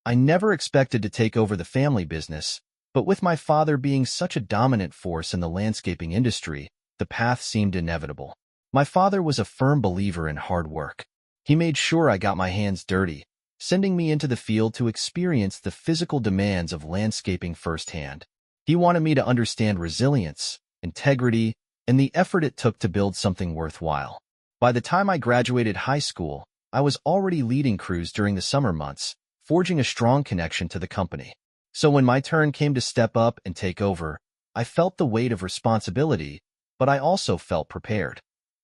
I never expected to take over the family business, but with my father being such a dominant force in the landscaping industry, the path seemed inevitable. My father was a firm believer in hard work. He made sure I got my hands dirty, sending me into the field to experience the physical demands of landscaping firsthand. He wanted me to understand resilience, integrity, and the effort it took to build something worthwhile. By the time I graduated high school, I was already leading crews during the summer months, forging a strong connection to the company. So when my turn came to step up and take over, I felt the weight of responsibility, but I also felt prepared,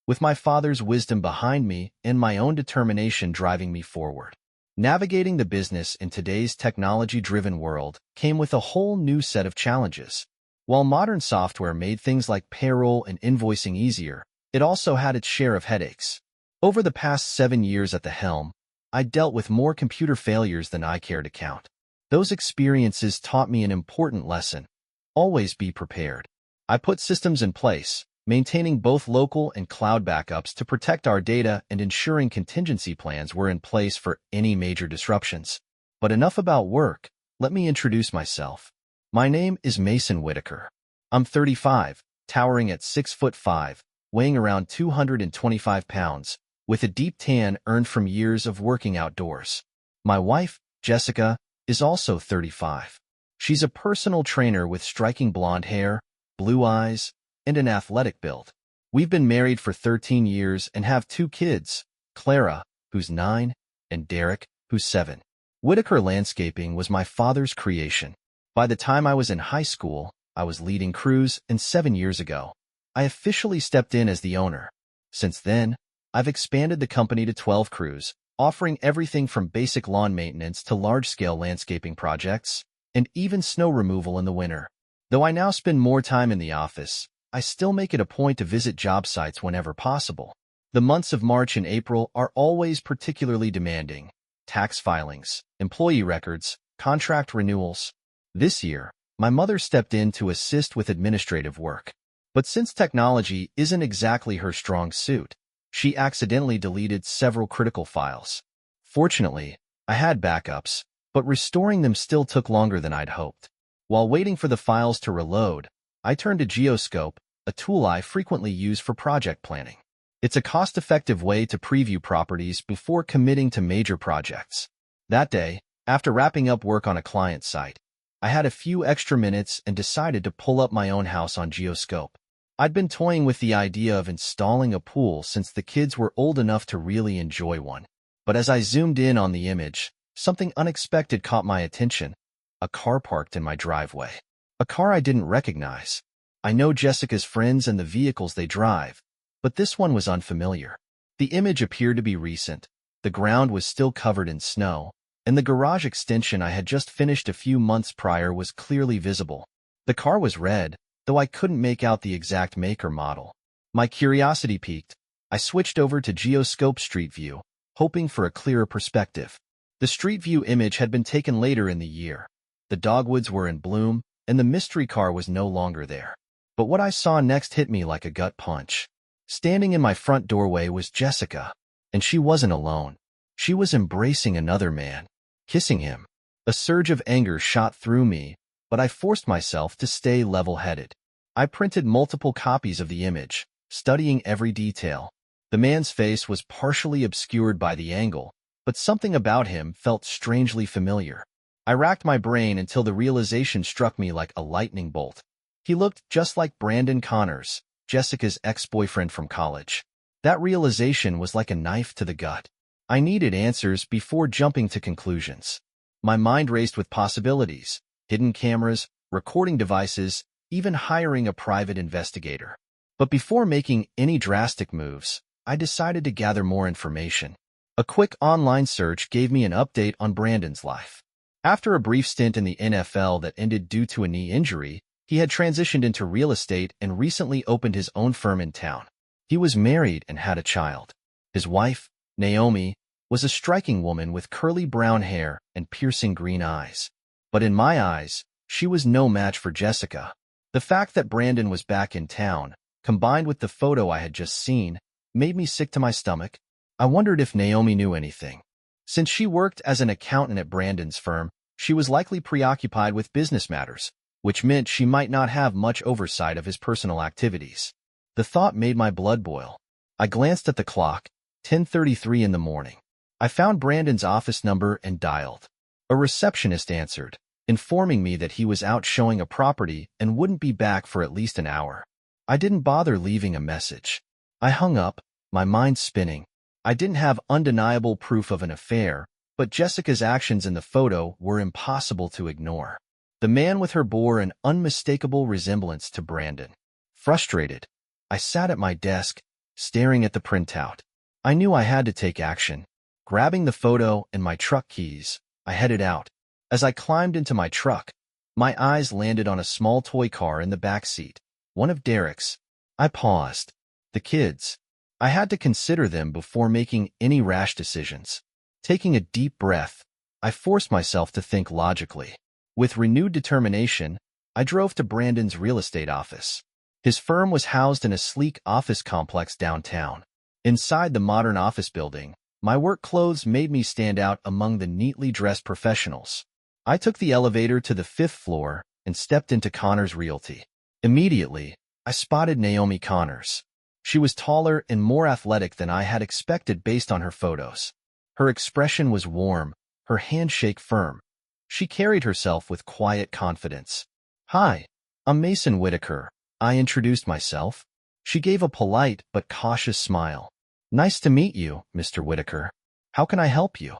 with my father's wisdom behind me and my own determination driving me forward. Navigating the business in today's technology-driven world came with a whole new set of challenges. While modern software made things like payroll and invoicing easier, it also had its share of headaches. Over the past 7 years at the helm, I dealt with more computer failures than I care to count. Those experiences taught me an important lesson: always be prepared. I put systems in place, maintaining both local and cloud backups to protect our data and ensuring contingency plans were in place for any major disruptions. But enough about work, let me introduce myself. My name is Mason Whitaker. I'm 35, towering at 6'5", weighing around 225 pounds, with a deep tan earned from years of working outdoors. My wife, Jessica, is also 35. She's a personal trainer with striking blonde hair, blue eyes, and an athletic build. We've been married for 13 years and have 2 kids, Clara, who's 9, and Derek, who's 7. Whitaker Landscaping was my father's creation. By the time I was in high school, I was leading crews, and 7 years ago, I officially stepped in as the owner. Since then, I've expanded the company to 12 crews, offering everything from basic lawn maintenance to large-scale landscaping projects, and even snow removal in the winter. Though I now spend more time in the office, I still make it a point to visit job sites whenever possible. The months of March and April are always particularly demanding: tax filings, employee records, contract renewals. This year, my mother stepped in to assist with administrative work. But since technology isn't exactly her strong suit, she accidentally deleted several critical files. Fortunately, I had backups, but restoring them still took longer than I'd hoped. While waiting for the files to reload, I turned to Geoscope, a tool I frequently use for project planning. It's a cost-effective way to preview properties before committing to major projects. That day, after wrapping up work on a client site, I had a few extra minutes and decided to pull up my own house on Geoscope. I'd been toying with the idea of installing a pool since the kids were old enough to really enjoy one. But as I zoomed in on the image, something unexpected caught my attention: a car parked in my driveway. A car I didn't recognize. I know Jessica's friends and the vehicles they drive, but this one was unfamiliar. The image appeared to be recent. The ground was still covered in snow, and the garage extension I had just finished a few months prior was clearly visible. The car was red, though I couldn't make out the exact make or model. My curiosity piqued. I switched over to Geoscope Street View, hoping for a clearer perspective. The Street View image had been taken later in the year. The dogwoods were in bloom, and the mystery car was no longer there. But what I saw next hit me like a gut punch. Standing in my front doorway was Jessica, and she wasn't alone. She was embracing another man, kissing him. A surge of anger shot through me, but I forced myself to stay level-headed. I printed multiple copies of the image, studying every detail. The man's face was partially obscured by the angle, but something about him felt strangely familiar. I racked my brain until the realization struck me like a lightning bolt. He looked just like Brandon Connors, Jessica's ex-boyfriend from college. That realization was like a knife to the gut. I needed answers before jumping to conclusions. My mind raced with possibilities: hidden cameras, recording devices, even hiring a private investigator. But before making any drastic moves, I decided to gather more information. A quick online search gave me an update on Brandon's life. After a brief stint in the NFL that ended due to a knee injury, he had transitioned into real estate and recently opened his own firm in town. He was married and had a child. His wife, Naomi, was a striking woman with curly brown hair and piercing green eyes. But in my eyes, she was no match for Jessica. The fact that Brandon was back in town, combined with the photo I had just seen, made me sick to my stomach. I wondered if Naomi knew anything. Since she worked as an accountant at Brandon's firm, she was likely preoccupied with business matters, which meant she might not have much oversight of his personal activities. The thought made my blood boil. I glanced at the clock, 10:33 in the morning. I found Brandon's office number and dialed. A receptionist answered, informing me that he was out showing a property and wouldn't be back for at least an hour. I didn't bother leaving a message. I hung up, my mind spinning. I didn't have undeniable proof of an affair, but Jessica's actions in the photo were impossible to ignore. The man with her bore an unmistakable resemblance to Brandon. Frustrated, I sat at my desk, staring at the printout. I knew I had to take action. Grabbing the photo and my truck keys, I headed out. As I climbed into my truck, my eyes landed on a small toy car in the back seat, one of Derek's. I paused. The kids. I had to consider them before making any rash decisions. Taking a deep breath, I forced myself to think logically. With renewed determination, I drove to Brandon's real estate office. His firm was housed in a sleek office complex downtown. Inside the modern office building, my work clothes made me stand out among the neatly dressed professionals. I took the elevator to the 5th floor and stepped into Connors Realty. Immediately, I spotted Naomi Connors. She was taller and more athletic than I had expected based on her photos. Her expression was warm, her handshake firm. She carried herself with quiet confidence. "Hi, I'm Mason Whitaker," I introduced myself. She gave a polite but cautious smile. "Nice to meet you, Mr. Whitaker. How can I help you?"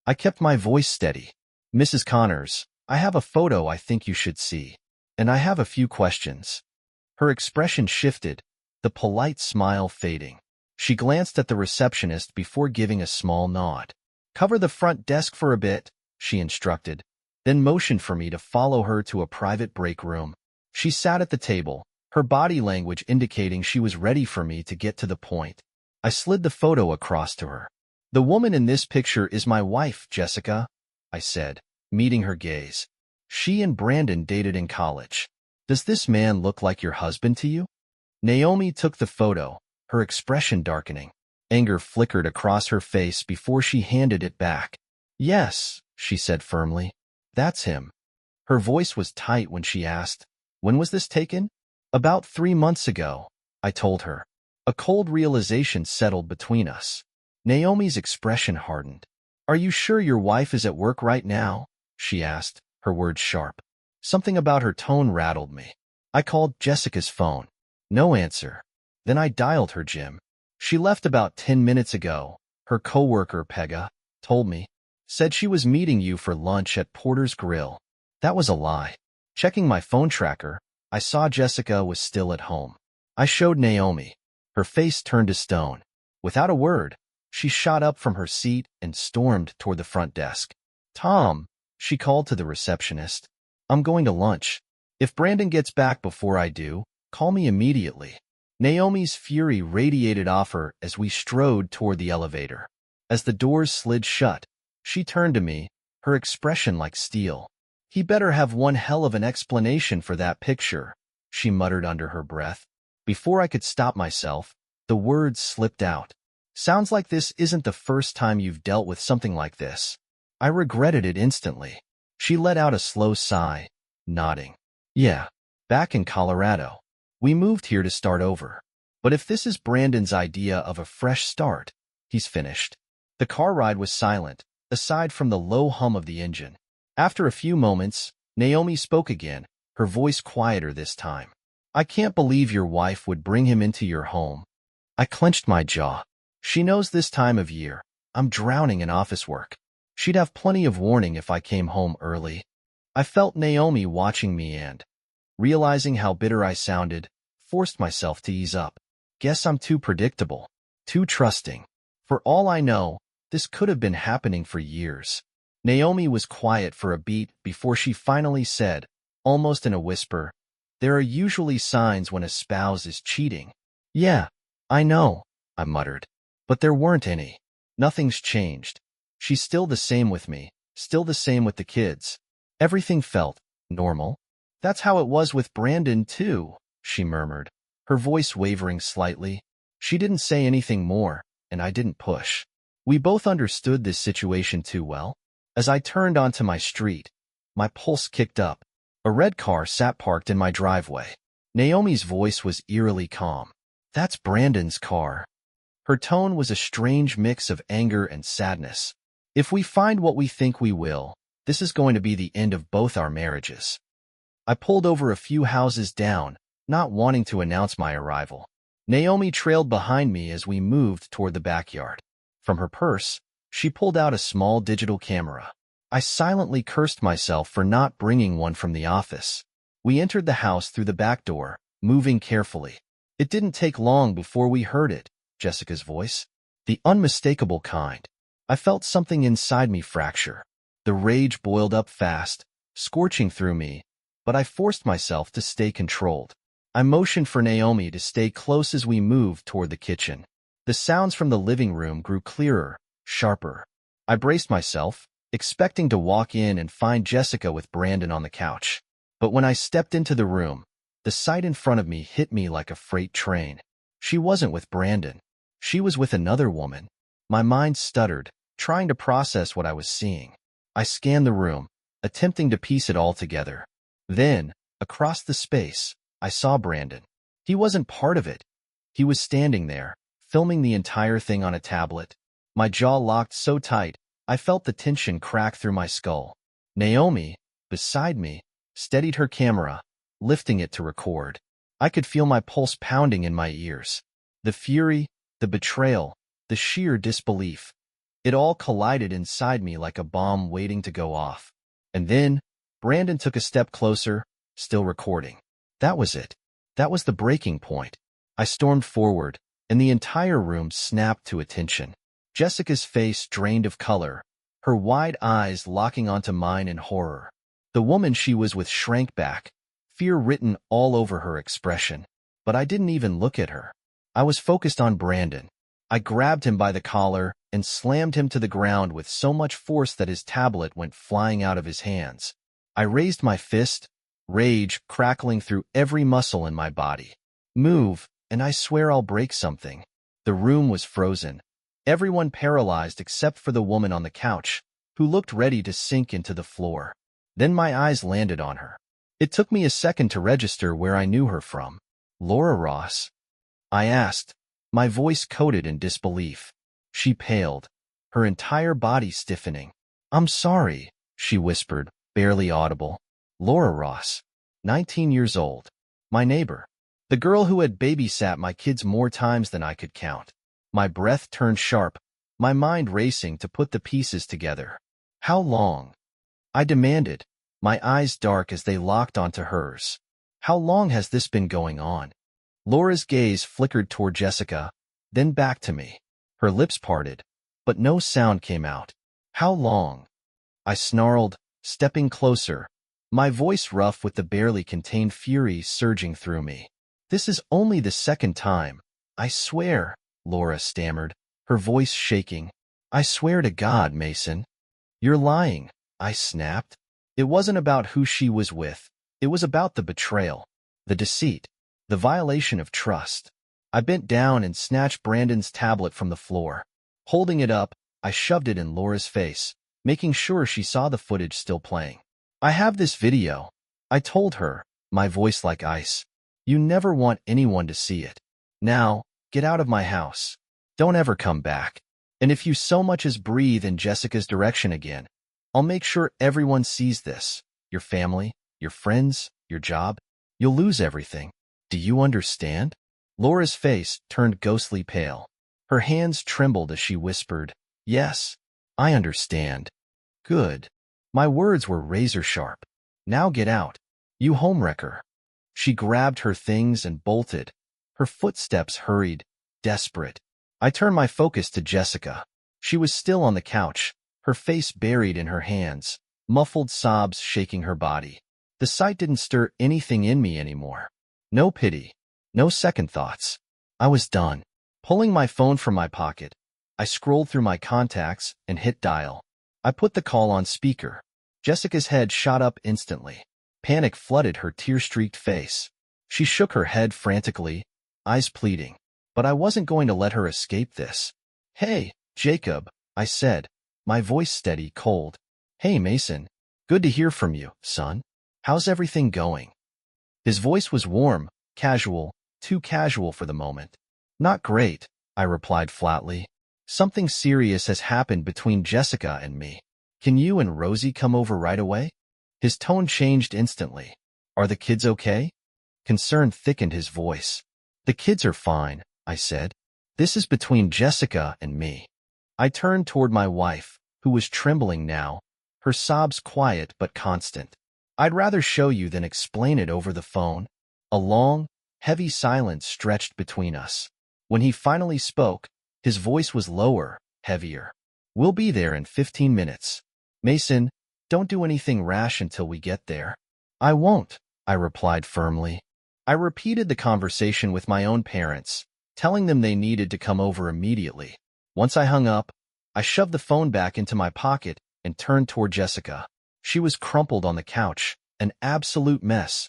I kept my voice steady. "Mrs. Connors, I have a photo I think you should see, and I have a few questions." Her expression shifted, the polite smile fading. She glanced at the receptionist before giving a small nod. "Cover the front desk for a bit," she instructed, then motioned for me to follow her to a private break room. She sat at the table, her body language indicating she was ready for me to get to the point. I slid the photo across to her. "The woman in this picture is my wife, Jessica," I said, meeting her gaze. "She and Brandon dated in college. Does this man look like your husband to you?" Naomi took the photo, her expression darkening. Anger flickered across her face before she handed it back. "Yes," she said firmly. "That's him." Her voice was tight when she asked, "When was this taken?" "About 3 months ago," I told her. A cold realization settled between us. Naomi's expression hardened. "Are you sure your wife is at work right now?" she asked, her words sharp. Something about her tone rattled me. I called Jessica's phone. No answer. Then I dialed her gym. "She left about 10 minutes ago," her coworker Pega told me. "Said she was meeting you for lunch at Porter's Grill." That was a lie. Checking my phone tracker, I saw Jessica was still at home. I showed Naomi. Her face turned to stone. Without a word, she shot up from her seat and stormed toward the front desk. "Tom," she called to the receptionist, "I'm going to lunch. If Brandon gets back before I do, call me immediately." Naomi's fury radiated off her as we strode toward the elevator. As the doors slid shut, she turned to me, her expression like steel. "He better have one hell of an explanation for that picture," she muttered under her breath. Before I could stop myself, the words slipped out. "Sounds like this isn't the first time you've dealt with something like this." I regretted it instantly. She let out a slow sigh, nodding. "Yeah, back in Colorado. We moved here to start over. But if this is Brandon's idea of a fresh start," he's finished. The car ride was silent, aside from the low hum of the engine. After a few moments, Naomi spoke again, her voice quieter this time. "I can't believe your wife would bring him into your home." I clenched my jaw. She knows this time of year. I'm drowning in office work. She'd have plenty of warning if I came home early. I felt Naomi watching me and, realizing how bitter I sounded, forced myself to ease up. Guess I'm too predictable, too trusting. For all I know, this could have been happening for years. Naomi was quiet for a beat before she finally said, almost in a whisper, "There are usually signs when a spouse is cheating." "Yeah, I know," I muttered. "But there weren't any. Nothing's changed. She's still the same with me, still the same with the kids. Everything felt normal." "That's how it was with Brandon, too," she murmured, her voice wavering slightly. She didn't say anything more, and I didn't push. We both understood this situation too well. As I turned onto my street, my pulse kicked up. A red car sat parked in my driveway. Naomi's voice was eerily calm. "That's Brandon's car." Her tone was a strange mix of anger and sadness. "If we find what we think we will, this is going to be the end of both our marriages." I pulled over a few houses down, not wanting to announce my arrival. Naomi trailed behind me as we moved toward the backyard. From her purse, she pulled out a small digital camera. I silently cursed myself for not bringing one from the office. We entered the house through the back door, moving carefully. It didn't take long before we heard it, Jessica's voice. The unmistakable kind. I felt something inside me fracture. The rage boiled up fast, scorching through me, but I forced myself to stay controlled. I motioned for Naomi to stay close as we moved toward the kitchen. The sounds from the living room grew clearer, sharper. I braced myself, expecting to walk in and find Jessica with Brandon on the couch. But when I stepped into the room, the sight in front of me hit me like a freight train. She wasn't with Brandon. She was with another woman. My mind stuttered, trying to process what I was seeing. I scanned the room, attempting to piece it all together. Then, across the space, I saw Brandon. He wasn't part of it. He was standing there, filming the entire thing on a tablet. My jaw locked so tight, I felt the tension crack through my skull. Naomi, beside me, steadied her camera, lifting it to record. I could feel my pulse pounding in my ears. The fury, the betrayal, the sheer disbelief. It all collided inside me like a bomb waiting to go off. And then, Brandon took a step closer, still recording. That was it. That was the breaking point. I stormed forward, and the entire room snapped to attention. Jessica's face drained of color, her wide eyes locking onto mine in horror. The woman she was with shrank back, fear written all over her expression. But I didn't even look at her. I was focused on Brandon. I grabbed him by the collar and slammed him to the ground with so much force that his tablet went flying out of his hands. I raised my fist, rage crackling through every muscle in my body. "Move, and I swear I'll break something." The room was frozen. Everyone paralyzed except for the woman on the couch, who looked ready to sink into the floor. Then my eyes landed on her. It took me a second to register where I knew her from. "Laura Ross?" I asked, my voice coated in disbelief. She paled, her entire body stiffening. "I'm sorry," she whispered, barely audible. "Laura Ross, 19 years old. My neighbor. The girl who had babysat my kids more times than I could count." My breath turned sharp, my mind racing to put the pieces together. "How long?" I demanded, my eyes dark as they locked onto hers. "How long has this been going on?" Laura's gaze flickered toward Jessica, then back to me. Her lips parted, but no sound came out. "How long?" I snarled, stepping closer, my voice rough with the barely contained fury surging through me. "This is only the second time. I swear," Laura stammered, her voice shaking. "I swear to God, Mason." "You're lying," I snapped. It wasn't about who she was with. It was about the betrayal, the deceit, the violation of trust. I bent down and snatched Brandon's tablet from the floor. Holding it up, I shoved it in Laura's face, making sure she saw the footage still playing. "I have this video," I told her, my voice like ice. "You never want anyone to see it. Now, get out of my house. Don't ever come back. And if you so much as breathe in Jessica's direction again, I'll make sure everyone sees this. Your family, your friends, your job. You'll lose everything. Do you understand?" Laura's face turned ghostly pale. Her hands trembled as she whispered, "Yes, I understand." "Good." My words were razor sharp. "Now get out. You homewrecker." She grabbed her things and bolted. Her footsteps hurried, desperate. I turned my focus to Jessica. She was still on the couch, her face buried in her hands, muffled sobs shaking her body. The sight didn't stir anything in me anymore. No pity, no second thoughts. I was done. Pulling my phone from my pocket, I scrolled through my contacts and hit dial. I put the call on speaker. Jessica's head shot up instantly. Panic flooded her tear-streaked face. She shook her head frantically, eyes pleading. But I wasn't going to let her escape this. "Hey, Jacob," I said, my voice steady, cold. Hey, Mason. Good to hear from you, son. How's everything going? His voice was warm, casual, too casual for the moment. Not great, I replied flatly. Something serious has happened between Jessica and me. Can you and Rosie come over right away? His tone changed instantly. Are the kids okay? Concern thickened his voice. The kids are fine, I said. This is between Jessica and me. I turned toward my wife, who was trembling now, her sobs quiet but constant. I'd rather show you than explain it over the phone. A long, heavy silence stretched between us. When he finally spoke, his voice was lower, heavier. We'll be there in 15 minutes. Mason, don't do anything rash until we get there. I won't, I replied firmly. I repeated the conversation with my own parents, telling them they needed to come over immediately. Once I hung up, I shoved the phone back into my pocket and turned toward Jessica. She was crumpled on the couch, an absolute mess,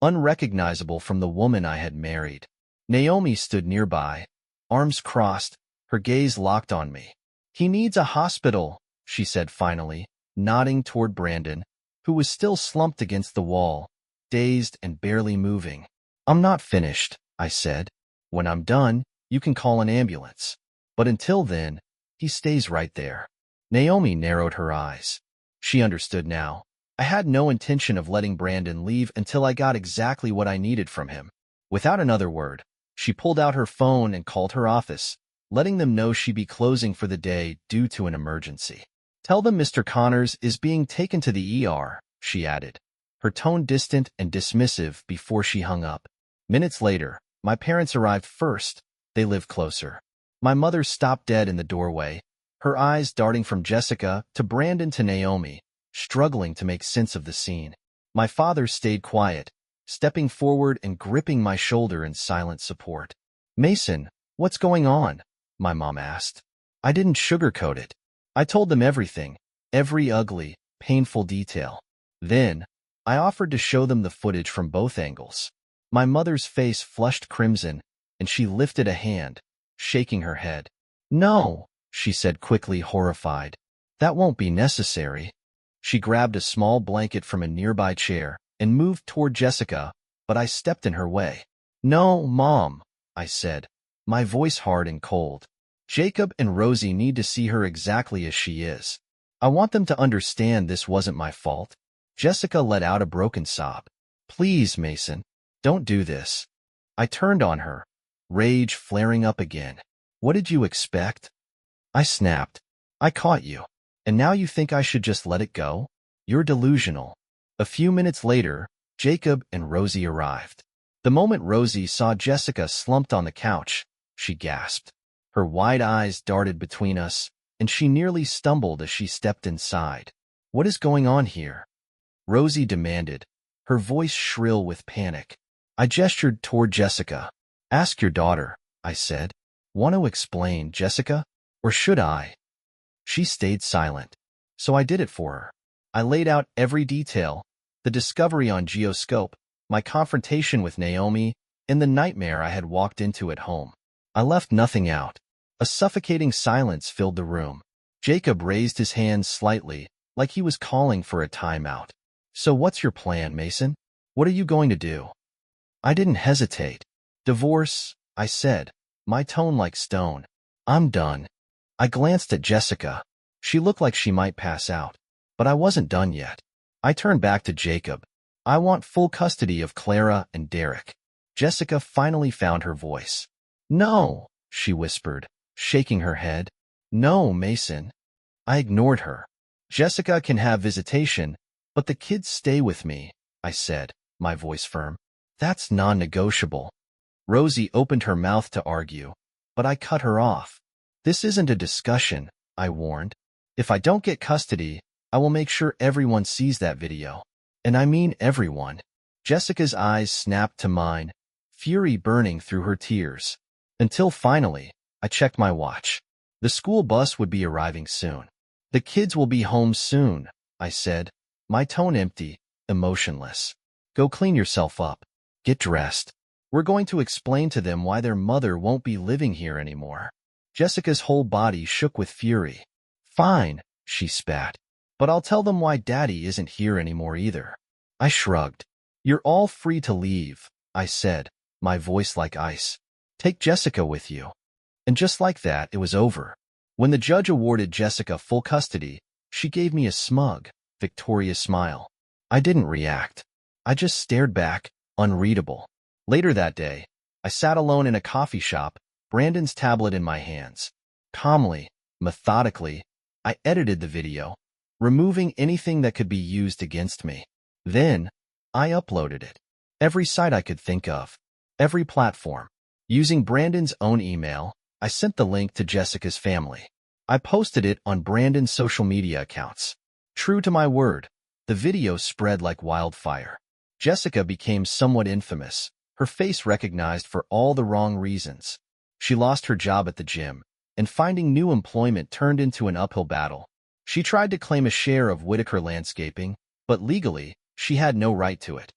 unrecognizable from the woman I had married. Naomi stood nearby, arms crossed, her gaze locked on me. He needs a hospital, she said finally, nodding toward Brandon, who was still slumped against the wall, dazed and barely moving. I'm not finished, I said. When I'm done, you can call an ambulance. But until then, he stays right there. Naomi narrowed her eyes. She understood now. I had no intention of letting Brandon leave until I got exactly what I needed from him. Without another word, she pulled out her phone and called her office, letting them know she'd be closing for the day due to an emergency. Tell them Mr. Connors is being taken to the ER, she added, her tone distant and dismissive before she hung up. Minutes later, my parents arrived first. They lived closer. My mother stopped dead in the doorway, her eyes darting from Jessica to Brandon to Naomi, struggling to make sense of the scene. My father stayed quiet, stepping forward and gripping my shoulder in silent support. Mason, what's going on? My mom asked. I didn't sugarcoat it. I told them everything, every ugly, painful detail. Then, I offered to show them the footage from both angles. My mother's face flushed crimson, and she lifted a hand, shaking her head. No, she said quickly, horrified. That won't be necessary. She grabbed a small blanket from a nearby chair and moved toward Jessica, but I stepped in her way. No, Mom, I said, my voice hard and cold. Jacob and Rosie need to see her exactly as she is. I want them to understand this wasn't my fault. Jessica let out a broken sob. Please, Mason, don't do this. I turned on her, rage flaring up again. What did you expect? I snapped. I caught you. And now you think I should just let it go? You're delusional. A few minutes later, Jacob and Rosie arrived. The moment Rosie saw Jessica slumped on the couch, she gasped. Her wide eyes darted between us, and she nearly stumbled as she stepped inside. What is going on here? Rosie demanded, her voice shrill with panic. I gestured toward Jessica. Ask your daughter, I said. Want to explain, Jessica? Or should I? She stayed silent, so I did it for her. I laid out every detail, the discovery on Geoscope, my confrontation with Naomi, and the nightmare I had walked into at home. I left nothing out. A suffocating silence filled the room. Jacob raised his hands slightly, like he was calling for a timeout. So what's your plan, Mason? What are you going to do? I didn't hesitate. Divorce, I said, my tone like stone. I'm done. I glanced at Jessica. She looked like she might pass out. But I wasn't done yet. I turned back to Jacob. I want full custody of Clara and Derek. Jessica finally found her voice. No, she whispered, shaking her head. No, Mason. I ignored her. Jessica can have visitation, but the kids stay with me, I said, my voice firm. That's non-negotiable. Rosie opened her mouth to argue, but I cut her off. This isn't a discussion, I warned. If I don't get custody, I will make sure everyone sees that video. And I mean everyone. Jessica's eyes snapped to mine, fury burning through her tears. Until finally, I checked my watch. The school bus would be arriving soon. The kids will be home soon, I said, my tone empty, emotionless. Go clean yourself up. Get dressed. We're going to explain to them why their mother won't be living here anymore. Jessica's whole body shook with fury. Fine, she spat. But I'll tell them why Daddy isn't here anymore either. I shrugged. You're all free to leave, I said, my voice like ice. Take Jessica with you. And just like that, it was over. When the judge awarded Jessica full custody, she gave me a smug, victorious smile. I didn't react. I just stared back, unreadable. Later that day, I sat alone in a coffee shop, Brandon's tablet in my hands. Calmly, methodically, I edited the video, removing anything that could be used against me. Then, I uploaded it. Every site I could think of. Every platform. Using Brandon's own email, I sent the link to Jessica's family. I posted it on Brandon's social media accounts. True to my word, the video spread like wildfire. Jessica became somewhat infamous, her face recognized for all the wrong reasons. She lost her job at the gym, and finding new employment turned into an uphill battle. She tried to claim a share of Whitaker Landscaping, but legally, she had no right to it.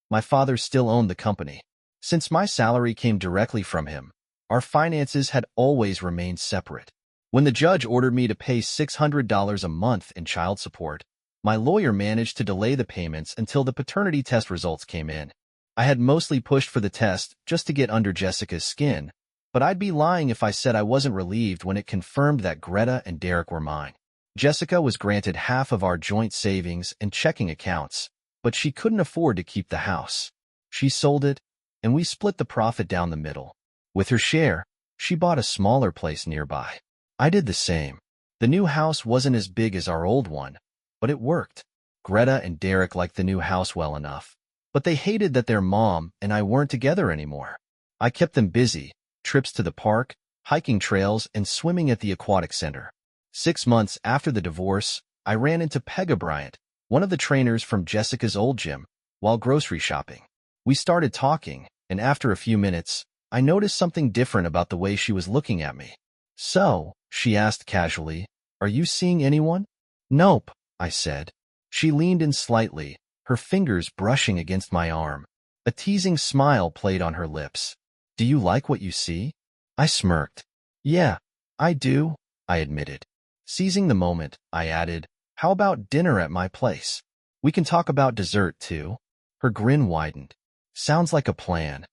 My father still owned the company. Since my salary came directly from him, our finances had always remained separate. When the judge ordered me to pay $600 a month in child support, my lawyer managed to delay the payments until the paternity test results came in. I had mostly pushed for the test just to get under Jessica's skin, but I'd be lying if I said I wasn't relieved when it confirmed that Greta and Derek were mine. Jessica was granted half of our joint savings and checking accounts, but she couldn't afford to keep the house. She sold it, and we split the profit down the middle. With her share, she bought a smaller place nearby. I did the same. The new house wasn't as big as our old one, but it worked. Greta and Derek liked the new house well enough, but they hated that their mom and I weren't together anymore. I kept them busy, trips to the park, hiking trails, and swimming at the aquatic center. 6 months after the divorce, I ran into Peggy Bryant, one of the trainers from Jessica's old gym, while grocery shopping. We started talking, and after a few minutes, I noticed something different about the way she was looking at me. So, she asked casually, are you seeing anyone? Nope, I said. She leaned in slightly, her fingers brushing against my arm. A teasing smile played on her lips. Do you like what you see? I smirked. Yeah, I do, I admitted. Seizing the moment, I added, how about dinner at my place? We can talk about dessert, too. Her grin widened. Sounds like a plan.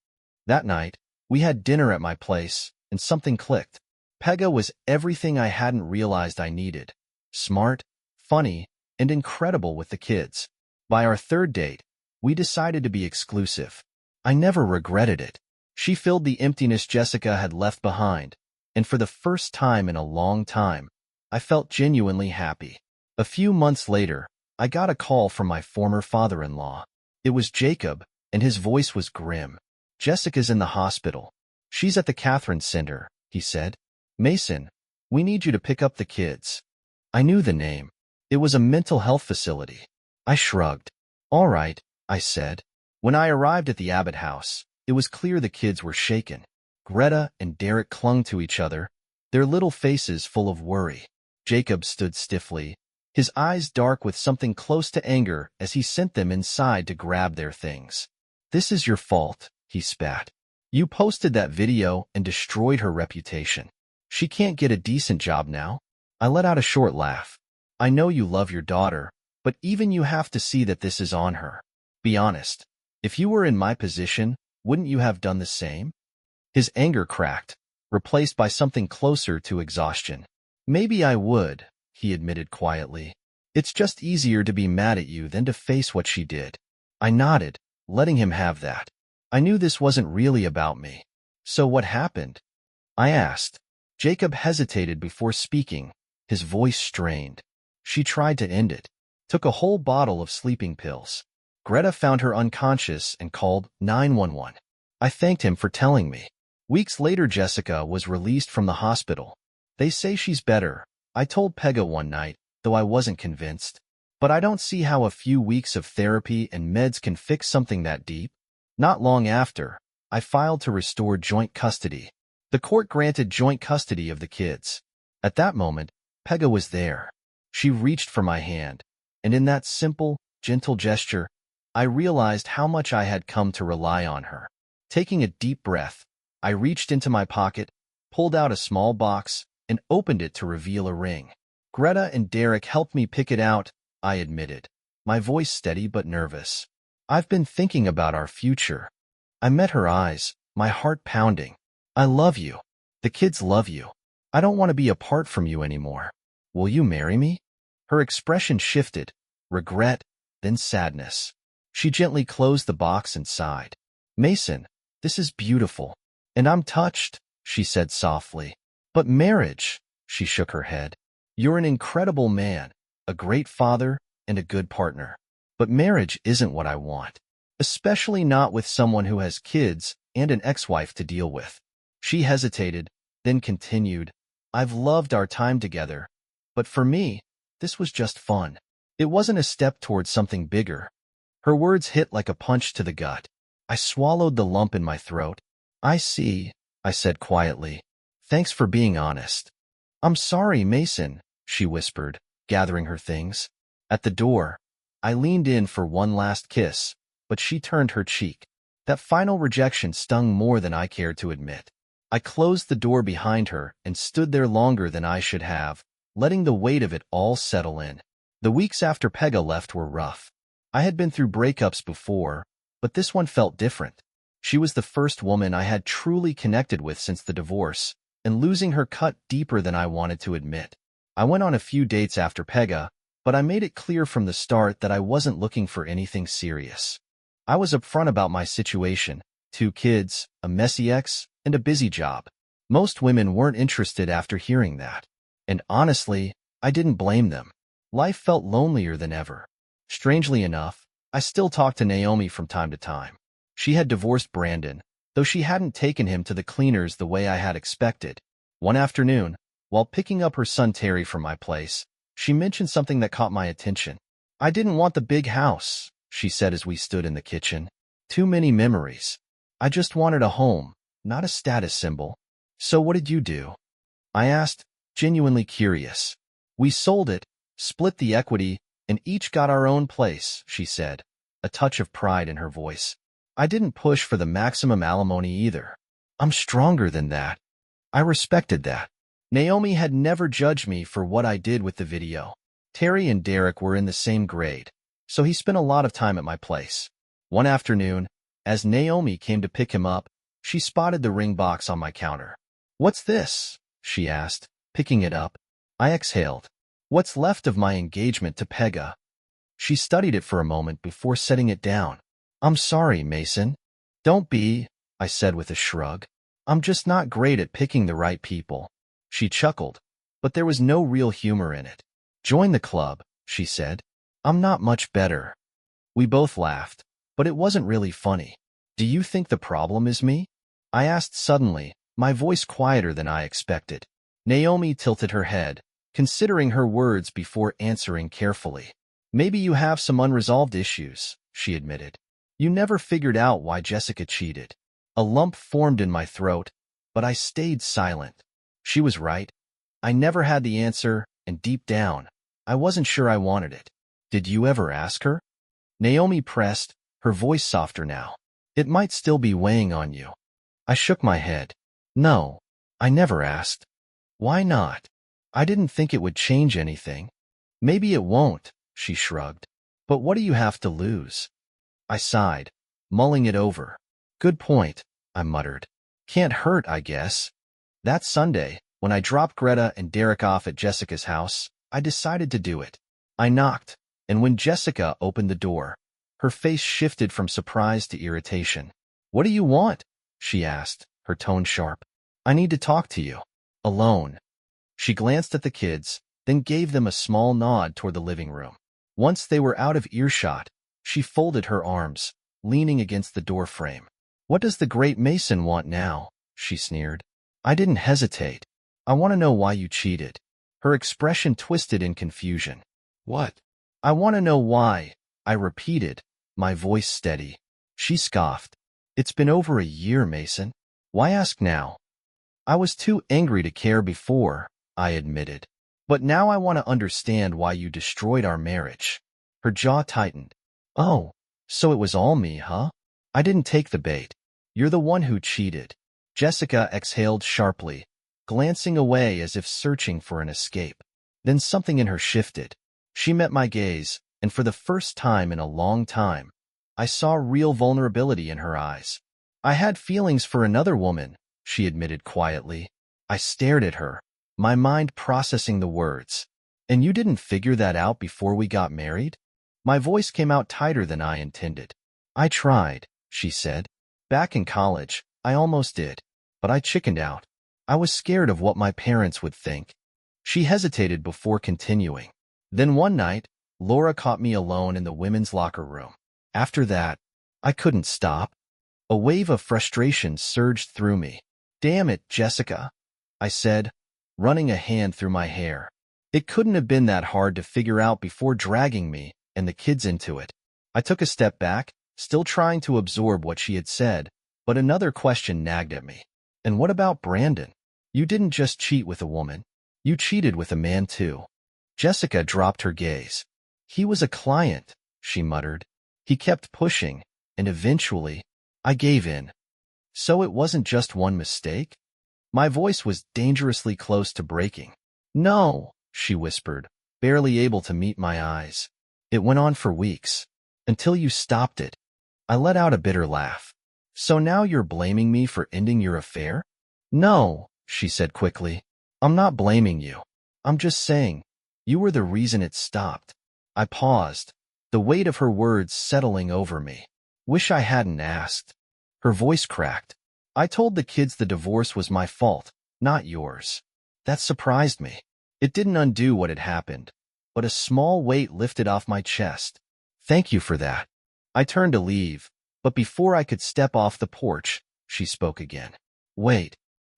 That night, we had dinner at my place, and something clicked. Peggy was everything I hadn't realized I needed. Smart, funny, and incredible with the kids. By our third date, we decided to be exclusive. I never regretted it. She filled the emptiness Jessica had left behind, and for the first time in a long time, I felt genuinely happy. A few months later, I got a call from my former father-in-law. It was Jacob, and his voice was grim. Jessica's in the hospital. She's at the Catherine Center, he said. Mason, we need you to pick up the kids. I knew the name. It was a mental health facility. I shrugged. All right, I said. When I arrived at the Abbott house, it was clear the kids were shaken. Greta and Derek clung to each other, their little faces full of worry. Jacob stood stiffly, his eyes dark with something close to anger as he sent them inside to grab their things. This is your fault, he spat. You posted that video and destroyed her reputation. She can't get a decent job now. I let out a short laugh. I know you love your daughter, but even you have to see that this is on her. Be honest. If you were in my position, wouldn't you have done the same? His anger cracked, replaced by something closer to exhaustion. Maybe I would, he admitted quietly. It's just easier to be mad at you than to face what she did. I nodded, letting him have that. I knew this wasn't really about me. So what happened? I asked. Jacob hesitated before speaking, his voice strained. She tried to end it. Took a whole bottle of sleeping pills. Greta found her unconscious and called 911. I thanked him for telling me. Weeks later, Jessica was released from the hospital. They say she's better, I told Peggy one night, though I wasn't convinced. But I don't see how a few weeks of therapy and meds can fix something that deep. Not long after, I filed to restore joint custody. The court granted joint custody of the kids. At that moment, Peggy was there. She reached for my hand, and in that simple, gentle gesture, I realized how much I had come to rely on her. Taking a deep breath, I reached into my pocket, pulled out a small box, and opened it to reveal a ring. Greta and Derek helped me pick it out, I admitted, my voice steady but nervous. I've been thinking about our future. I met her eyes, my heart pounding. I love you. The kids love you. I don't want to be apart from you anymore. Will you marry me? Her expression shifted, regret, then sadness. She gently closed the box and sighed. Mason, this is beautiful. And I'm touched, she said softly. But marriage, she shook her head. You're an incredible man, a great father, and a good partner. But marriage isn't what I want. Especially not with someone who has kids and an ex-wife to deal with. She hesitated, then continued, I've loved our time together. But for me, this was just fun. It wasn't a step towards something bigger. Her words hit like a punch to the gut. I swallowed the lump in my throat. I see, I said quietly. Thanks for being honest. I'm sorry, Mason, she whispered, gathering her things. At the door, I leaned in for one last kiss, but she turned her cheek. That final rejection stung more than I cared to admit. I closed the door behind her and stood there longer than I should have, letting the weight of it all settle in. The weeks after Pega left were rough. I had been through breakups before, but this one felt different. She was the first woman I had truly connected with since the divorce, and losing her cut deeper than I wanted to admit. I went on a few dates after Pega, but I made it clear from the start that I wasn't looking for anything serious. I was upfront about my situation, 2 kids, a messy ex, and a busy job. Most women weren't interested after hearing that. And honestly, I didn't blame them. Life felt lonelier than ever. Strangely enough, I still talked to Naomi from time to time. She had divorced Brandon, though she hadn't taken him to the cleaners the way I had expected. One afternoon, while picking up her son Terry from my place, she mentioned something that caught my attention. I didn't want the big house, she said as we stood in the kitchen. Too many memories. I just wanted a home, not a status symbol. So what did you do? I asked, genuinely curious. We sold it, split the equity, and each got our own place, she said, a touch of pride in her voice. I didn't push for the maximum alimony either. I'm stronger than that. I respected that. Naomi had never judged me for what I did with the video. Terry and Derek were in the same grade, so he spent a lot of time at my place. One afternoon, as Naomi came to pick him up, she spotted the ring box on my counter. What's this? She asked, picking it up. I exhaled. What's left of my engagement to Pega? She studied it for a moment before setting it down. I'm sorry, Mason. Don't be, I said with a shrug. I'm just not great at picking the right people. She chuckled, but there was no real humor in it. Join the club, she said. I'm not much better. We both laughed, but it wasn't really funny. Do you think the problem is me? I asked suddenly, my voice quieter than I expected. Naomi tilted her head, considering her words before answering carefully. Maybe you have some unresolved issues, she admitted. You never figured out why Jessica cheated. A lump formed in my throat, but I stayed silent. She was right. I never had the answer, and deep down, I wasn't sure I wanted it. Did you ever ask her? Naomi pressed, her voice softer now. It might still be weighing on you. I shook my head. No, I never asked. Why not? I didn't think it would change anything. Maybe it won't, she shrugged. But what do you have to lose? I sighed, mulling it over. Good point, I muttered. Can't hurt, I guess. That Sunday, when I dropped Greta and Derek off at Jessica's house, I decided to do it. I knocked, and when Jessica opened the door, her face shifted from surprise to irritation. What do you want? She asked, her tone sharp. I need to talk to you. Alone. She glanced at the kids, then gave them a small nod toward the living room. Once they were out of earshot, she folded her arms, leaning against the doorframe. What does the great Mason want now? She sneered. I didn't hesitate. I want to know why you cheated. Her expression twisted in confusion. What? I want to know why, I repeated, my voice steady. She scoffed. It's been over a year, Mason. Why ask now? I was too angry to care before, I admitted. But now I want to understand why you destroyed our marriage. Her jaw tightened. Oh, so it was all me, huh? I didn't take the bait. You're the one who cheated. Jessica exhaled sharply, glancing away as if searching for an escape. Then something in her shifted. She met my gaze, and for the first time in a long time, I saw real vulnerability in her eyes. I had feelings for another woman, she admitted quietly. I stared at her, my mind processing the words. And you didn't figure that out before we got married? My voice came out tighter than I intended. I tried, she said. Back in college, I almost did. But I chickened out. I was scared of what my parents would think. She hesitated before continuing. Then one night, Laura caught me alone in the women's locker room. After that, I couldn't stop. A wave of frustration surged through me. Damn it, Jessica, I said, running a hand through my hair. It couldn't have been that hard to figure out before dragging me and the kids into it. I took a step back, still trying to absorb what she had said, but another question nagged at me. And what about Brandon? You didn't just cheat with a woman. You cheated with a man too. Jessica dropped her gaze. He was a client, she muttered. He kept pushing, and eventually, I gave in. So it wasn't just one mistake? My voice was dangerously close to breaking. No, she whispered, barely able to meet my eyes. It went on for weeks, until you stopped it. I let out a bitter laugh. So now you're blaming me for ending your affair? No, she said quickly. I'm not blaming you. I'm just saying, you were the reason it stopped. I paused, the weight of her words settling over me. Wish I hadn't asked. Her voice cracked. I told the kids the divorce was my fault, not yours. That surprised me. It didn't undo what had happened, but a small weight lifted off my chest. Thank you for that. I turned to leave, but before I could step off the porch, she spoke again. Wait.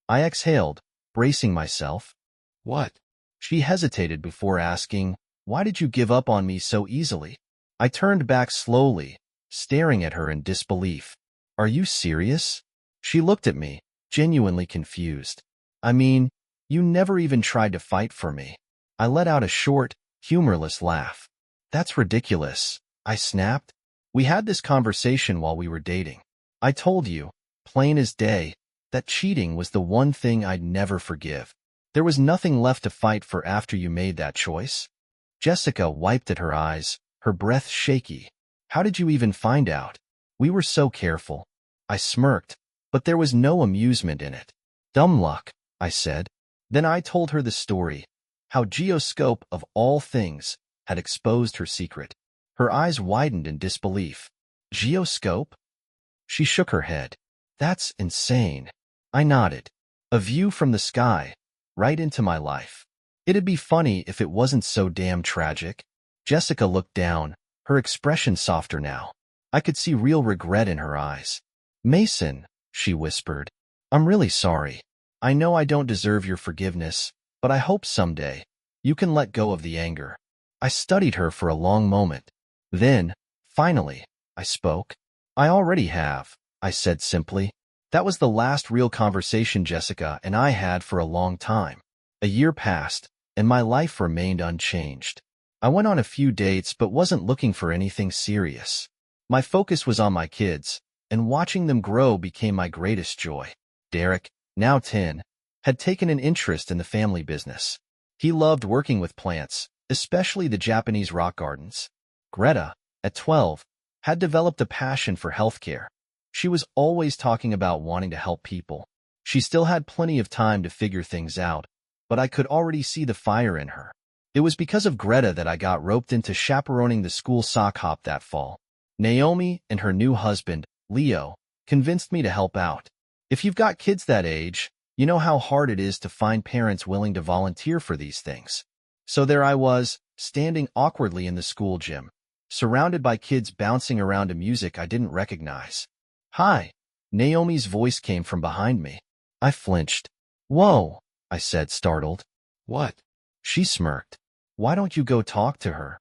I exhaled, bracing myself. What? She hesitated before asking, why did you give up on me so easily? I turned back slowly, staring at her in disbelief. Are you serious? She looked at me, genuinely confused. I mean, you never even tried to fight for me. I let out a short, humorless laugh. That's ridiculous, I snapped. We had this conversation while we were dating. I told you, plain as day, that cheating was the one thing I'd never forgive. There was nothing left to fight for after you made that choice. Jessica wiped at her eyes, her breath shaky. How did you even find out? We were so careful. I smirked, but there was no amusement in it. Dumb luck, I said. Then I told her the story, how Geoscope, of all things, had exposed her secret. Her eyes widened in disbelief. Geoscope? She shook her head. That's insane. I nodded. A view from the sky, right into my life. It'd be funny if it wasn't so damn tragic. Jessica looked down, her expression softer now. I could see real regret in her eyes. Mason, she whispered, I'm really sorry. I know I don't deserve your forgiveness, but I hope someday you can let go of the anger. I studied her for a long moment. Then, finally, I spoke. I already have, I said simply. That was the last real conversation Jessica and I had for a long time. A year passed, and my life remained unchanged. I went on a few dates but wasn't looking for anything serious. My focus was on my kids, and watching them grow became my greatest joy. Derek, now 10, had taken an interest in the family business. He loved working with plants, especially the Japanese rock gardens. Greta, at 12, had developed a passion for healthcare. She was always talking about wanting to help people. She still had plenty of time to figure things out, but I could already see the fire in her. It was because of Greta that I got roped into chaperoning the school sock hop that fall. Naomi and her new husband, Leo, convinced me to help out. If you've got kids that age, you know how hard it is to find parents willing to volunteer for these things. So there I was, standing awkwardly in the school gym, surrounded by kids bouncing around to music I didn't recognize. Hi, Naomi's voice came from behind me. I flinched. Whoa, I said, startled. What? She smirked. Why don't you go talk to her?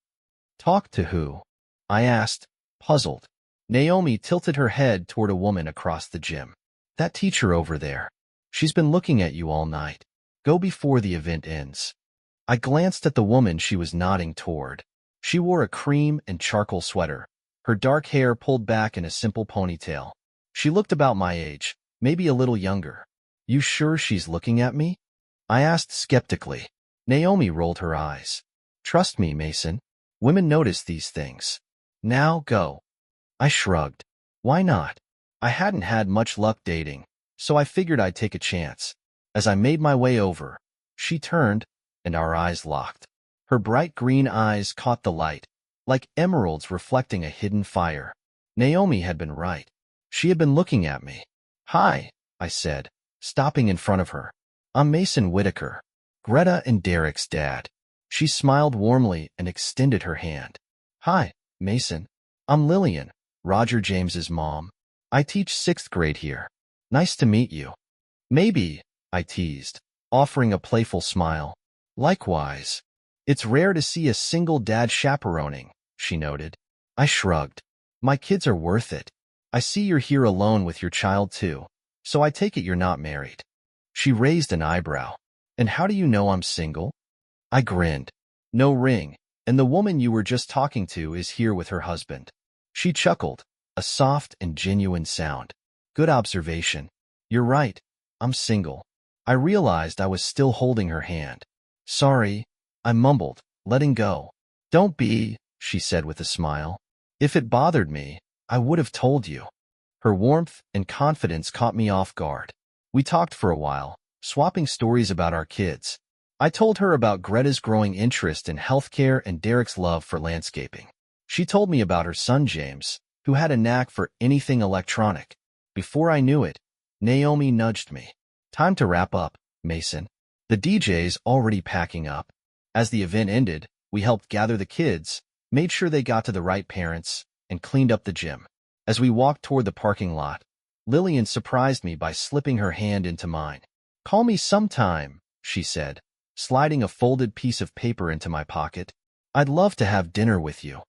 Talk to who? I asked, puzzled. Naomi tilted her head toward a woman across the gym. That teacher over there. She's been looking at you all night. Go before the event ends. I glanced at the woman she was nodding toward. She wore a cream and charcoal sweater, her dark hair pulled back in a simple ponytail. She looked about my age, maybe a little younger. You sure she's looking at me? I asked skeptically. Naomi rolled her eyes. Trust me, Mason. Women notice these things. Now go. I shrugged. Why not? I hadn't had much luck dating, so I figured I'd take a chance. As I made my way over, she turned, and our eyes locked. Her bright green eyes caught the light, like emeralds reflecting a hidden fire. Naomi had been right. She had been looking at me. Hi, I said, stopping in front of her. I'm Mason Whitaker, Greta and Derek's dad. She smiled warmly and extended her hand. Hi, Mason. I'm Lillian, Roger James's mom. I teach 6th grade here. Nice to meet you. Maybe, I teased, offering a playful smile. Likewise. It's rare to see a single dad chaperoning, she noted. I shrugged. My kids are worth it. I see you're here alone with your child too, so I take it you're not married. She raised an eyebrow. And how do you know I'm single? I grinned. No ring, and the woman you were just talking to is here with her husband. She chuckled, a soft and genuine sound. Good observation. You're right. I'm single. I realized I was still holding her hand. Sorry, I mumbled, letting go. Don't be, she said with a smile. If it bothered me, I would have told you. Her warmth and confidence caught me off guard. We talked for a while, swapping stories about our kids. I told her about Greta's growing interest in healthcare and Derek's love for landscaping. She told me about her son James, who had a knack for anything electronic. Before I knew it, Naomi nudged me. Time to wrap up, Mason. The DJ's already packing up. As the event ended, we helped gather the kids, made sure they got to the right parents, and cleaned up the gym. As we walked toward the parking lot, Lillian surprised me by slipping her hand into mine. Call me sometime, she said, sliding a folded piece of paper into my pocket. I'd love to have dinner with you.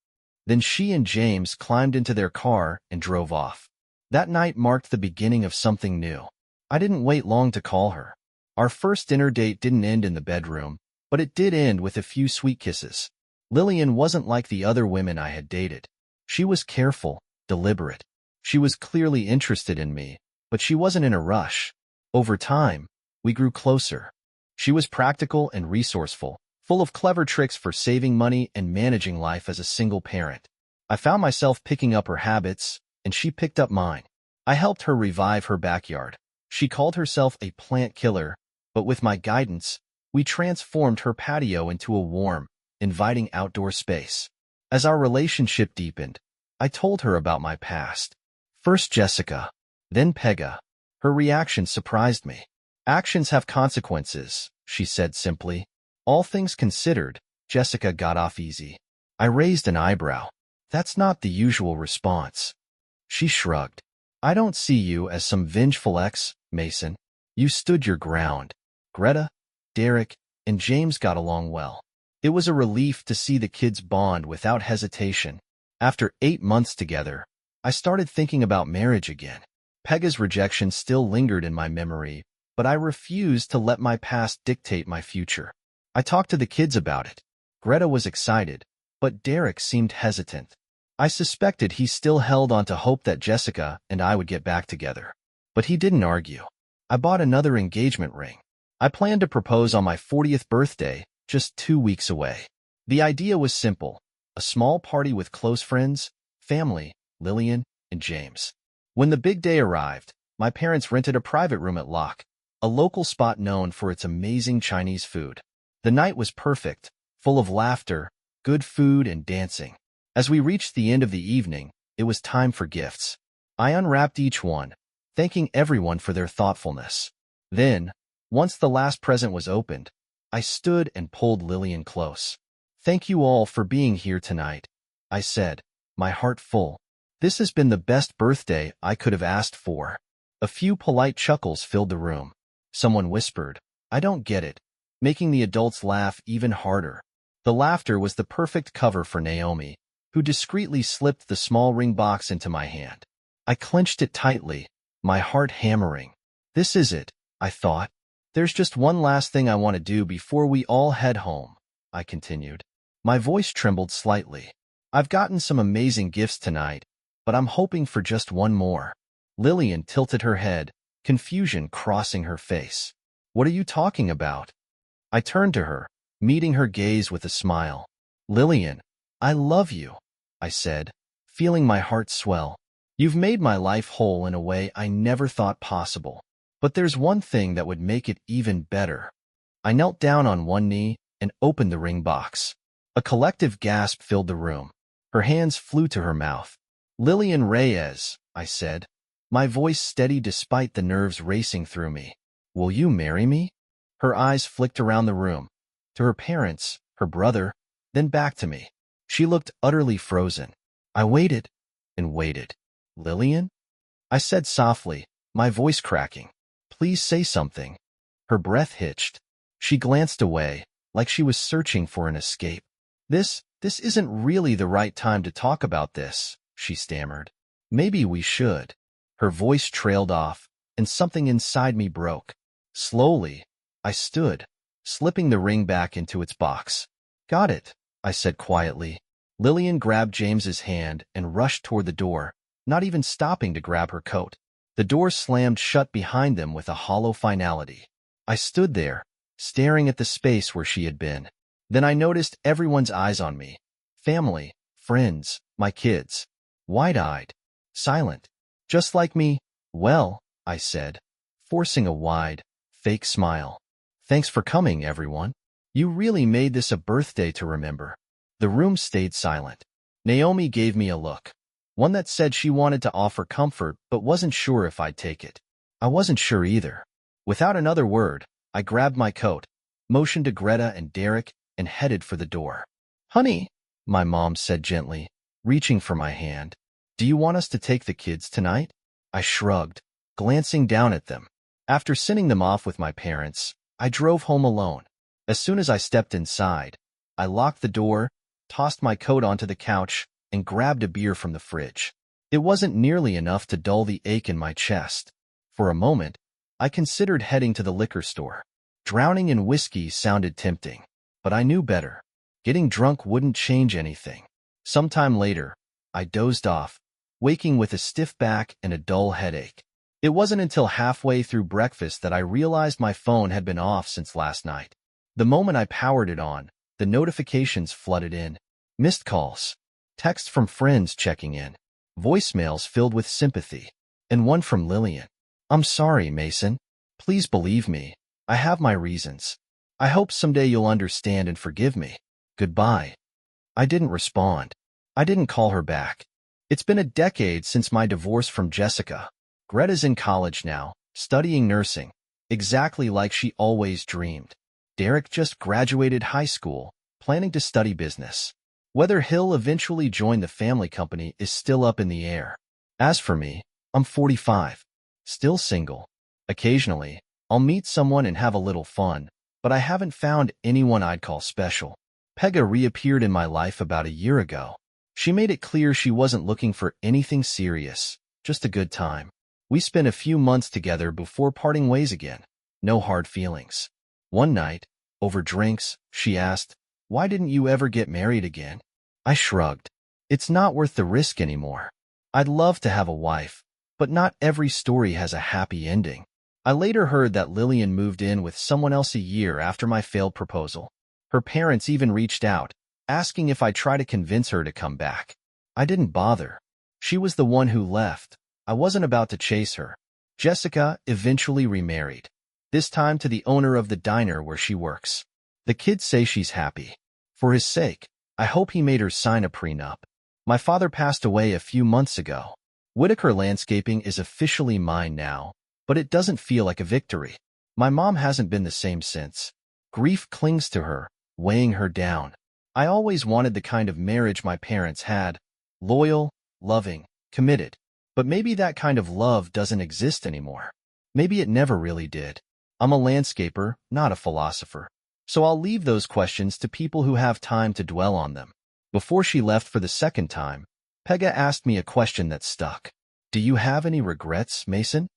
Then she and James climbed into their car and drove off. That night marked the beginning of something new. I didn't wait long to call her. Our first dinner date didn't end in the bedroom, but it did end with a few sweet kisses. Lillian wasn't like the other women I had dated. She was careful, deliberate. She was clearly interested in me, but she wasn't in a rush. Over time, we grew closer. She was practical and resourceful, full of clever tricks for saving money and managing life as a single parent. I found myself picking up her habits, and she picked up mine. I helped her revive her backyard. She called herself a plant killer, but with my guidance, we transformed her patio into a warm, inviting outdoor space. As our relationship deepened, I told her about my past. First Jessica, then Pega. Her reaction surprised me. Actions have consequences, she said simply. All things considered, Jessica got off easy. I raised an eyebrow. That's not the usual response. She shrugged. I don't see you as some vengeful ex, Mason. You stood your ground. Greta, Derek, and James got along well. It was a relief to see the kids bond without hesitation. After 8 months together, I started thinking about marriage again. Pega's rejection still lingered in my memory, but I refused to let my past dictate my future. I talked to the kids about it. Greta was excited, but Derek seemed hesitant. I suspected he still held on to hope that Jessica and I would get back together. But he didn't argue. I bought another engagement ring. I planned to propose on my 40th birthday, just 2 weeks away. The idea was simple. A small party with close friends, family, Lillian, and James. When the big day arrived, my parents rented a private room at Locke, a local spot known for its amazing Chinese food. The night was perfect, full of laughter, good food, and dancing. As we reached the end of the evening, it was time for gifts. I unwrapped each one, thanking everyone for their thoughtfulness. Then, once the last present was opened, I stood and pulled Lillian close. Thank you all for being here tonight, I said, my heart full. This has been the best birthday I could have asked for. A few polite chuckles filled the room. Someone whispered, I don't get it, making the adults laugh even harder. The laughter was the perfect cover for Naomi, who discreetly slipped the small ring box into my hand. I clenched it tightly, my heart hammering. This is it, I thought. There's just one last thing I want to do before we all head home, I continued. My voice trembled slightly. I've gotten some amazing gifts tonight, but I'm hoping for just one more. Lillian tilted her head, confusion crossing her face. What are you talking about? I turned to her, meeting her gaze with a smile. "Lillian, I love you," I said, feeling my heart swell. "You've made my life whole in a way I never thought possible. But there's one thing that would make it even better." I knelt down on one knee and opened the ring box. A collective gasp filled the room. Her hands flew to her mouth. "Lillian Reyes," I said, my voice steady despite the nerves racing through me. "Will you marry me?" Her eyes flicked around the room, to her parents, her brother, then back to me. She looked utterly frozen. I waited and waited. "Lillian?" I said softly, my voice cracking. "Please say something." Her breath hitched. She glanced away, like she was searching for an escape. This isn't really the right time to talk about this," she stammered. "Maybe we should." Her voice trailed off, and something inside me broke. Slowly, I stood, slipping the ring back into its box. "Got it," I said quietly. Lillian grabbed James's hand and rushed toward the door, not even stopping to grab her coat. The door slammed shut behind them with a hollow finality. I stood there, staring at the space where she had been. Then I noticed everyone's eyes on me. Family, friends, my kids. Wide-eyed, silent. Just like me. "Well," I said, forcing a wide, fake smile. "Thanks for coming, everyone. You really made this a birthday to remember." The room stayed silent. Naomi gave me a look. One that said she wanted to offer comfort but wasn't sure if I'd take it. I wasn't sure either. Without another word, I grabbed my coat, motioned to Greta and Derek, and headed for the door. "Honey," my mom said gently, reaching for my hand, "do you want us to take the kids tonight?" I shrugged, glancing down at them. After sending them off with my parents, I drove home alone. As soon as I stepped inside, I locked the door, tossed my coat onto the couch, and grabbed a beer from the fridge. It wasn't nearly enough to dull the ache in my chest. For a moment, I considered heading to the liquor store. Drowning in whiskey sounded tempting, but I knew better. Getting drunk wouldn't change anything. Sometime later, I dozed off, waking with a stiff back and a dull headache. It wasn't until halfway through breakfast that I realized my phone had been off since last night. The moment I powered it on, the notifications flooded in. Missed calls, texts from friends checking in, voicemails filled with sympathy, and one from Lillian. "I'm sorry, Mason. Please believe me. I have my reasons. I hope someday you'll understand and forgive me. Goodbye." I didn't respond. I didn't call her back. It's been a decade since my divorce from Jessica. Greta's in college now, studying nursing, exactly like she always dreamed. Derek just graduated high school, planning to study business. Whether he'll eventually join the family company is still up in the air. As for me, I'm 45, still single. Occasionally, I'll meet someone and have a little fun, but I haven't found anyone I'd call special. Pega reappeared in my life about a year ago. She made it clear she wasn't looking for anything serious, just a good time. We spent a few months together before parting ways again. No hard feelings. One night, over drinks, she asked, "Why didn't you ever get married again?" I shrugged. It's not worth the risk anymore. I'd love to have a wife, but not every story has a happy ending. I later heard that Lillian moved in with someone else a year after my failed proposal. Her parents even reached out, asking if I'd try to convince her to come back. I didn't bother. She was the one who left. I wasn't about to chase her. Jessica eventually remarried, this time to the owner of the diner where she works. The kids say she's happy. For his sake, I hope he made her sign a prenup. My father passed away a few months ago. Whitaker Landscaping is officially mine now, but it doesn't feel like a victory. My mom hasn't been the same since. Grief clings to her, weighing her down. I always wanted the kind of marriage my parents had, loyal, loving, committed. But maybe that kind of love doesn't exist anymore. Maybe it never really did. I'm a landscaper, not a philosopher. So I'll leave those questions to people who have time to dwell on them. Before she left for the second time, Pega asked me a question that stuck. "Do you have any regrets, Mason?"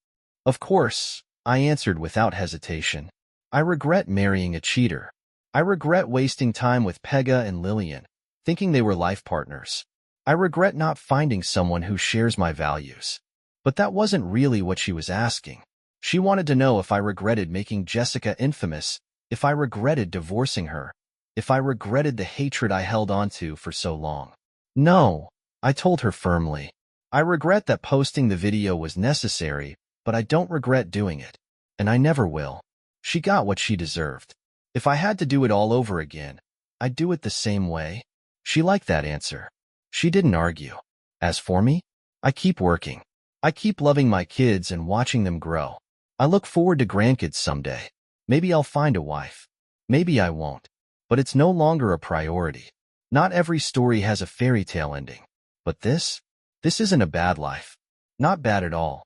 "Of course," I answered without hesitation. "I regret marrying a cheater. I regret wasting time with Pega and Lillian, thinking they were life partners. I regret not finding someone who shares my values." But that wasn't really what she was asking. She wanted to know if I regretted making Jessica infamous, if I regretted divorcing her, if I regretted the hatred I held onto for so long. No, I told her firmly. I regret that posting the video was necessary, but I don't regret doing it. And I never will. She got what she deserved. If I had to do it all over again, I'd do it the same way. She liked that answer. She didn't argue. As for me, I keep working. I keep loving my kids and watching them grow. I look forward to grandkids someday. Maybe I'll find a wife. Maybe I won't. But it's no longer a priority. Not every story has a fairy tale ending. But this isn't a bad life. Not bad at all.